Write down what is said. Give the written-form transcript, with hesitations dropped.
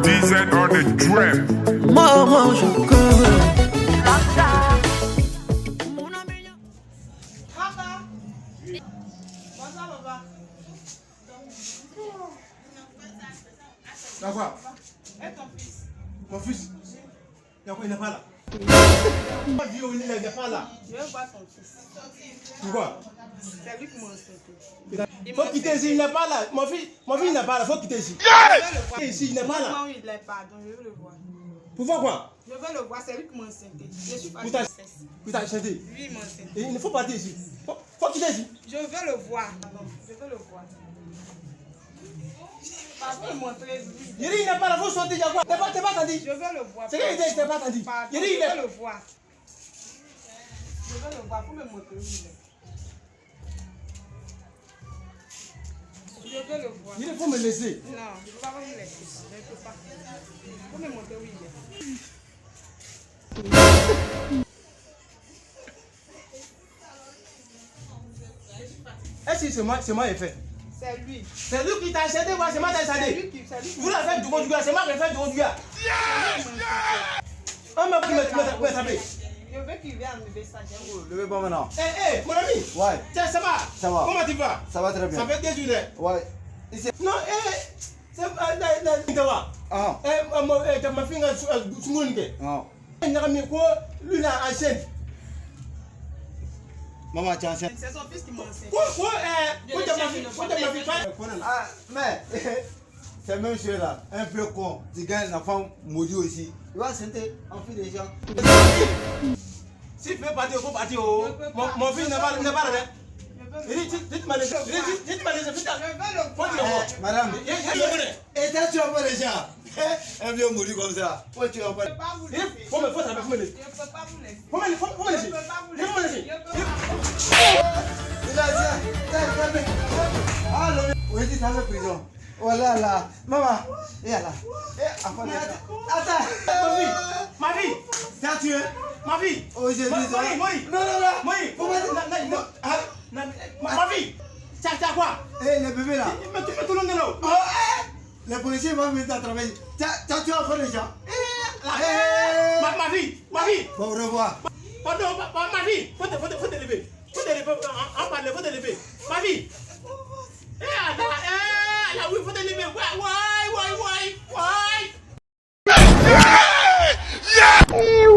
DZ on the trip. Maman, je cours. D'accord. Et ton fils? Mon fils? Il n'est pas là. Il n'est pas là. Je veux voir ton fils. Pourquoi? C'est lui qui m'a insulté. Il faut quitter ici, il n'est pas là. Mon fils il n'est pas là, il faut quitter ici. Ici, il n'est pas là. Non, il n'est pas, donc je veux le voir. Pourquoi quoi? Je veux le voir, c'est lui qui m'a insulté. Je suis pas Pour ta chanté. Lui, il m'a insulté. Il ne faut pas partir ici. Faut quitter ici. Je veux le voir. Je veux le voir. Papa, il m'a montré lui. Il dit, il n'est pas là, il faut sortir. T'es pas attendu. Je veux le voir. C'est qu'il dit, il n'est pas attendu. Je veux le voir. Je veux le voir. Pour me montrer où il est. Je veux le voir. Il faut me laisser. Non, je ne peux pas me laisser. Je ne peux pas. Pour me montrer où il est. Est-ce que c'est moi qui fait? C'est lui. C'est lui qui t'a acheté, moi, c'est moi qui t'a C'est acheté. lui qui fait. Vous l'avez fait du bon gars, c'est moi qui l'ai fait du bon gars. Un mec qui m'a tapé. Je veux qu'il vienne enlever ça. Levez pas maintenant. Eh, mon ami. Ouais. Tiens, ça va? Ça va. Comment tu vas? Ça va très bien. Ça fait 2 journées. Ouais. Ici. Non, c'est Ah. ma fille a soumoulé. Ah. Il a mis quoi? Lui, là, en chaîne. Maman, tu es enceinte. C'est son fils qui m'a enseigné. Quoi, ma fille? Ah, mais c'est même chose là. Un peu con. Tu gagnes la femme maudite aussi. Il va sentir en fille des gens. S'il peut partir, il faut partir. Mon fils n'est pas là. Il dit, dites-moi les gens. Je veux le voir. Madame, et toi tu vas pas les gens. Un vieux maudit comme ça. Pourquoi tu vas pas? Je ne peux pas vous Il laisser. faut me laisser. Je ne peux pas vous laisser. Faut me laisser. Je ne peux pas vous laisser. laisser. Je ne peux pas. Il a dit, ah, le oui, tu es en prison. Voilà là. Maman, et là. Attends. Ma vie. T'as tué? Ma vie. Oh, j'ai dit ça. Moi. Non. Ma vie. T'as quoi? Eh, le bébé là. Mais tu peux tout le monde là. Oh, les policiers vont venir à travailler. T'as tué encore les gens? Ma vie. Au revoir. Pardon, ma vie. Faut te lever. Faut te lever. En parler, faut te lever. Ma vie.